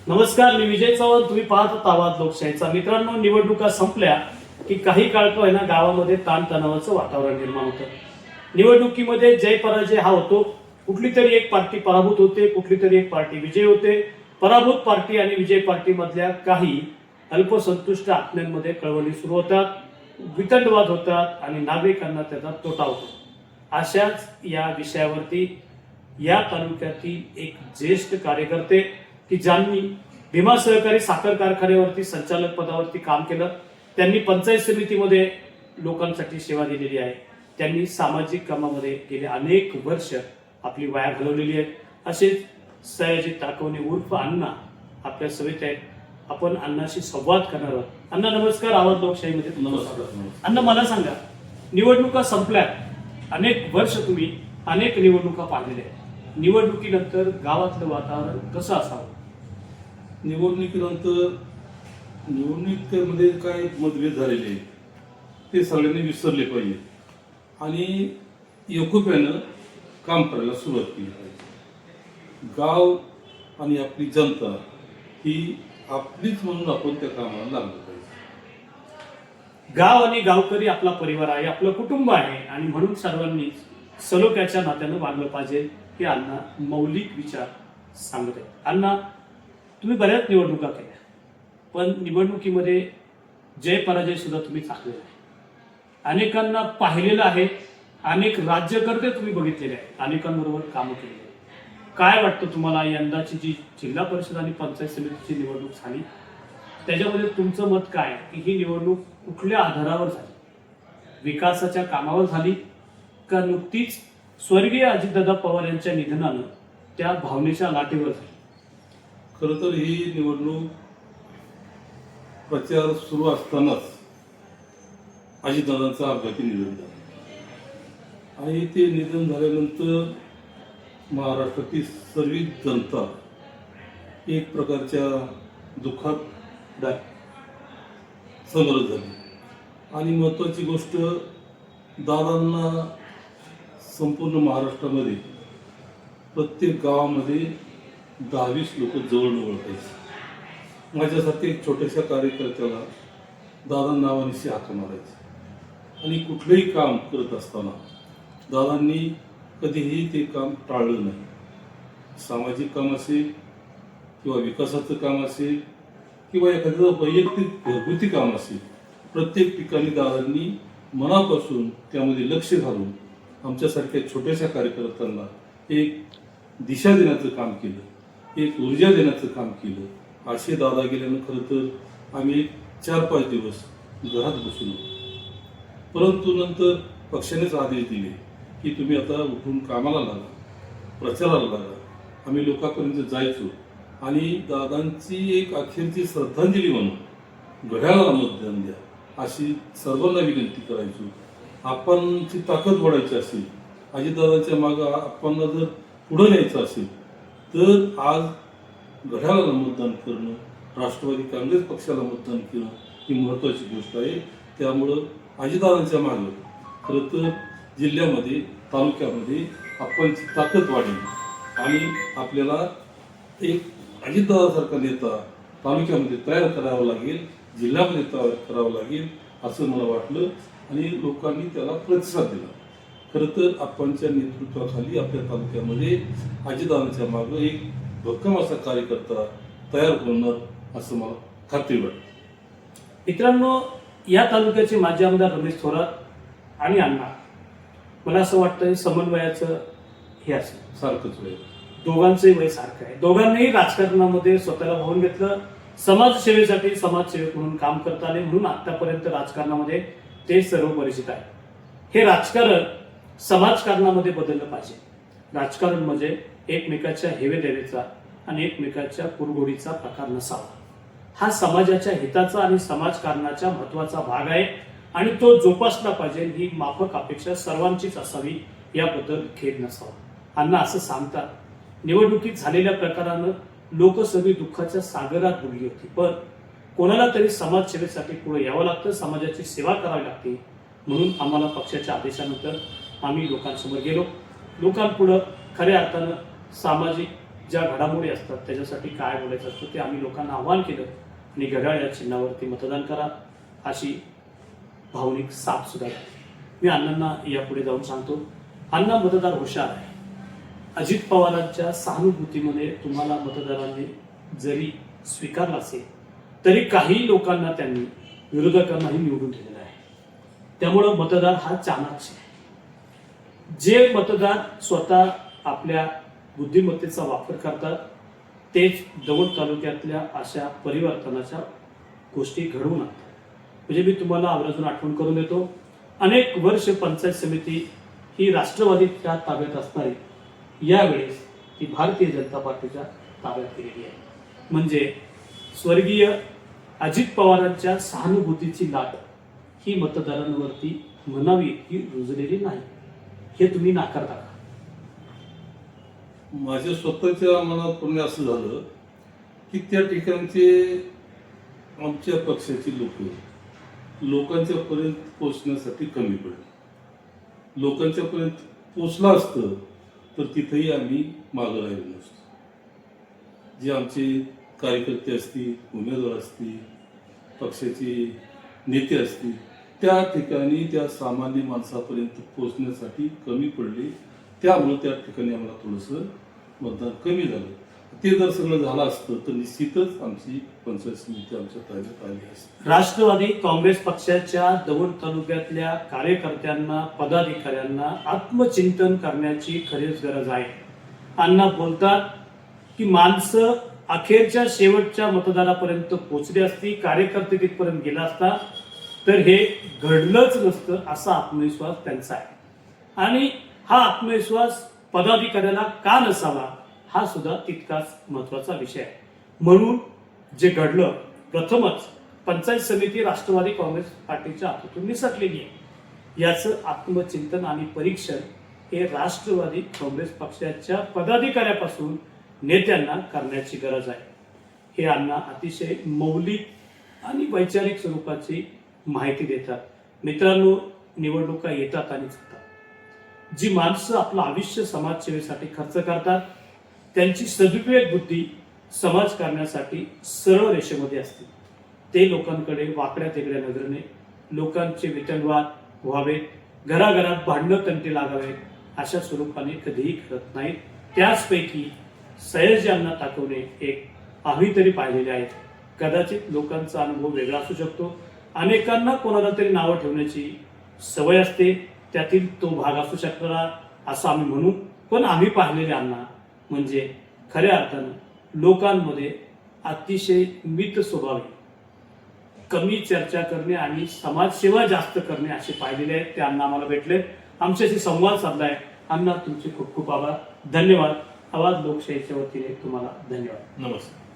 नमस्कार, मी विजय चव्हाण. तुम्ही पाहत आहात आवाज लोकशाहीचा. मित्रांनो, निवडणुका संपल्या की काही काळ का होईना गावामध्ये ताणतणावाचं वातावरण निर्माण होतं. निवडणुकीमध्ये जय पराजय हा होतो. कुठली तरी एक पार्टी पराभूत होते, कुठली तरी एक पार्टी विजय होते. पराभूत पार्टी आणि विजय पार्टी मधल्या काही अल्पसंतुष्ट आत्म्यांमध्ये कळवली सुरू होतात, वितंडवाद होतात आणि नागरिकांना त्याचा तोटा होतो. अशाच या विषयावरती या तालुक्यातील एक ज्येष्ठ कार्यकर्ते की ज्यांनी भीमा सहकारी साखर कारखान्यावरती संचालक पदावरती काम केलं, त्यांनी पंचायत समितीमध्ये लोकांसाठी सेवा दिलेली आहे, त्यांनी सामाजिक कामामध्ये गेले अनेक वर्ष आपली वाया घालवलेली आहे, असेच सयाजी ताकवणे उर्फ अण्णा आपल्या सभेत आहेत. आपण अण्णाशी संवाद करणार आहोत. अण्णा नमस्कार, आवाज लोकशाहीमध्ये नमस्कार. अण्णा, मला सांगा, निवडणुका संपल्या, अनेक वर्ष तुम्ही अनेक निवडणुका पाहिलेल्या आहेत. निवडणुकीनंतर गावातलं वातावरण कसं असावं? निवडणुकीमध्ये काय मतभेद झालेले ते सगळ्यांनी विसरले पाहिजे आणि एकोप्यानं काम करायला सुरुवात केली पाहिजे. गाव आणि आपली जनता ही आपलीच म्हणून आपण त्या कामाला लागलं पाहिजे. गाव आणि गावकरी आपला परिवार आहे, आपलं कुटुंब आहे आणि म्हणून सर्वांनी सलोख्याच्या नात्यानं वागलं पाहिजे, हे अण्णा मौलिक विचार सांगत आहेत. अण्णा, तुम्ही बऱ्याच निवडणुका केल्या, पण निवडणुकीमध्ये जय पराजय सुद्धा तुम्ही चाकलेला आहे. अनेकांना पाहिलेलं आहे, अनेक राज्यकर्ते तुम्ही बघितलेले आहेत, अनेकांबरोबर कामं केलेली आहेत. काय वाटतं तुम्हाला, यंदाची जी जिल्हा परिषद आणि पंचायत समितीची निवडणूक झाली त्याच्यामध्ये तुमचं मत काय, की ही निवडणूक कुठल्या आधारावर झाली? विकासाच्या कामावर झाली का नुकतीच स्वर्गीय अजितदादा पवार यांच्या निधनानं त्या भावनेच्या लाटेवर झाली? खरं तर ही निवडणूक प्रचार सुरू असतानाच अजितदादांचं अपघाती निधन झालं आणि ते निधन झाल्यानंतर महाराष्ट्रातील सर्व जनता एक प्रकारच्या दुःखात समोर झाली. आणि महत्त्वाची गोष्ट, दादांना संपूर्ण महाराष्ट्रामध्ये प्रत्येक गावामध्ये 10-20 लोक जवळ ओळखायचे. माझ्यासारख्या एक छोट्याशा कार्यकर्त्याला दादा नावानिशी हाक मारायचे आणि कुठलंही काम करत असताना दादांनी कधीही ते काम टाळलं नाही. सामाजिक काम असेल किंवा विकासाचं काम असेल किंवा एखादं वैयक्तिक घरगुती काम असेल, प्रत्येक ठिकाणी दादांनी मनापासून त्यामध्ये लक्ष घालून आमच्यासारख्या छोट्याशा कार्यकर्त्यांना एक दिशा देण्याचं काम केलं, एक ऊर्जा देण्याचं काम केलं. असे दादा गेल्यानं खरं तर आम्ही 4-5 दिवस घरात बसून होतो. परंतु नंतर पक्षानेच आदेश दिले की तुम्ही आता उठून कामाला लागा, प्रचाराला लागा. आम्ही लोकांपर्यंत जायचो आणि दादांची एक अखेरची श्रद्धांजली म्हणून घड्याळाला मतदान द्या अशी सर्वांना विनंती करायचो. आपणची ताकद वाढायची असेल, अजितदादांच्या मागं आपण जर पुढं न्यायचं असेल तर आज घड्याळाला मतदान करणं, राष्ट्रवादी काँग्रेस पक्षाला मतदान करणं ही महत्त्वाची गोष्ट आहे. त्यामुळं अजितदादांच्या मागं खरं तर जिल्ह्यामध्ये, तालुक्यामध्ये आपणची ताकद वाढेल आणि आपल्याला एक अजितदादासारखा नेता तालुक्यामध्ये तयार करावा लागेल, जिल्ह्यामध्ये तयार करावं लागेल असं मला वाटलं आणि लोकांनी त्याला प्रतिसाद दिला. खरं तर आपणच्या नेतृत्वाखाली आपल्या तालुक्यामध्ये अजितदादांच्या मागं एक भक्कम असा कार्यकर्ता तयार होणार असं मला खात्री वाटते. मित्रांनो, या तालुक्याचे माजी आमदार रमेश थोरात आणि अण्णा, मला असं वाटतं समन्वयाचं हे असेल सारखंच वेळ, दोघांचंही वय सारखं आहे. दोघांनीही राजकारणामध्ये स्वतःला वाहून घेतलं, समाजसेवेसाठी समाजसेवक म्हणून काम करत आले, म्हणून आतापर्यंत राजकारणामध्ये ते सर्व परिचित आहे. हे राजकारण समाजकारणामध्ये बदललं पाहिजे. राजकारण म्हणजे एकमेकाच्या हेवेदेवेचा आणि एकमेकाच्या कुरघोडीचा प्रकार नसावा. हा समाजाच्या हिताचा आणि समाजकारणाच्या महत्वाचा भाग आहे आणि तो जोपासला पाहिजे. ही माफक अपेक्षा सर्वांचीच असावी, याबद्दल खेद नसावा. अण्णा असं सांगतात, निवडणुकीत झालेल्या प्रकारानं लोक सगळी दुःखाच्या सागरात बुडली होती, पण कोणाला तरी समाजसेवेसाठी पुढे यावं लागतं, समाजाची सेवा करावी लागते. म्हणून आम्हाला पक्षाच्या आदेशानंतर आम्ही लोकांसमोर गेलो, लोकांपुढं खऱ्या अर्थानं सामाजिक ज्या घडामोडी असतात त्याच्यासाठी काय बोलायचं असतं ते आम्ही लोकांना आव्हान केलं आणि घड्याळ या चिन्हावरती मतदान करा अशी भावनिक साथ सुद्धा झाली. मी अण्णांना यापुढे जाऊन सांगतो, अण्णा मतदार हुशार आहे. अजित पवारांच्या सहानुभूतीमध्ये तुम्हाला मतदारांनी जरी स्वीकारलं असेल तरी काही लोकांना त्यांनी विरोधकांनाही निवडून दिलेलं आहे. त्यामुळं मतदार हा चाणाक्ष आहे. जे मतदार स्वतः आपल्या बुद्धिमत्तेचा वापर करतात तेच दौंड तालुक्यातल्या अशा परिवर्तनाच्या गोष्टी घडवून आणतात. म्हणजे मी तुम्हाला आवर्जून आठवण करून देतो, अनेक वर्ष पंचायत समिती ही राष्ट्रवादीच्या ताब्यात असणारी यावेळेस ती भारतीय जनता पार्टीच्या ताब्यात केलेली आहे. म्हणजे स्वर्गीय अजित पवारांच्या सहानुभूतीची लाट ही मतदारांवरती म्हणावी की रुजलेली नाही, हे तुम्ही नाकारता का? माझ्या स्वतःच्या मनात असं झालं की त्या ठिकाणचे आमच्या पक्षाची लोकांच्या पर्यंत पोहोचण्यासाठी कमी पडले. लोकांच्या पर्यंत पोचला असतं तर तिथेही आम्ही मागं राहिलो नसतो. जे आमचे कार्यकर्ते असतील, उमेदवार असतील, पक्षाचे नेते असतील, त्या ठिकाणी त्या सामान्य माणसापर्यंत पोहोचण्यासाठी कमी पडले. त्यामुळे त्या ठिकाणी आम्हाला थोडंसं मतदान कमी झालं. ते जर सगळं झालं असतं तर निश्चितच आमची पंचायत समिती आमच्या ताब्यात आली असते. राष्ट्रवादी काँग्रेस पक्षाच्या दौंड तालुक्यातल्या कार्यकर्त्यांना, पदाधिकाऱ्यांना आत्मचिंतन करण्याची खरीच गरज आहे. अण्णा बोलतात की माणसं अखेरच्या शेवटच्या मतदारापर्यंत पोहोचली असती, कार्यकर्ते तिथपर्यंत गेला असता तर हे घडलंच नसतं असा आत्मविश्वास त्यांचा आहे. आणि हा आत्मविश्वास पदाधिकाऱ्याला का नसावा हा सुद्धा तितकाच महत्वाचा विषय आहे. म्हणून जे घडलं, प्रथमच पंचायत समिती राष्ट्रवादी काँग्रेस पार्टीच्या हातून निसटलेली आहे. याचं आत्मचिंतन आणि परीक्षण हे राष्ट्रवादी काँग्रेस पक्षाच्या पदाधिकाऱ्यापासून नेत्यांना करण्याची गरज आहे. हे अण्णा अतिशय मौलिक आणि वैचारिक स्वरूपाची माहिती देतात. मित्रांनो, निवडणुका येतात आणि जातात. जी माणसं आपलं आयुष्य समाजसेवेसाठी खर्च करतात त्यांची सदुपयोग बुद्धी समाज करण्यासाठी सरळ रेषेमध्ये असते. ते लोकांकडे वाकड्या तेकड्या नजरेने लोकांचे वेतनवाद व्हावेत, घराघरात भांडणं तंटे लागावेत अशा स्वरूपाने कधीही करत नाहीत. त्याचपैकी सयाजी अण्णा ताकवणे एक आम्ही तरी पाहिलेले आहेत. कदाचित लोकांचा अनुभव वेगळा असू शकतो. अनेकांना कोणाला तरी नावं ठेवण्याची सवय असते, त्यातील तो भाग असू शकणारा असं आम्ही म्हणू. पण आम्ही पाहिलेले अण्णा म्हणजे खऱ्या अर्थानं लोकांमध्ये अतिशय मित स्वभावी, कमी चर्चा करणे आणि समाजसेवा जास्त करणे असे पाहिलेले आहेत. ते अण्णा आम्हाला भेटले, आमच्याशी संवाद साधलाय. अण्णा तुमचे खूप खूप आभार, धन्यवाद. आवाज लोकशाहीच्या वतीने तुम्हाला धन्यवाद. नमस्कार.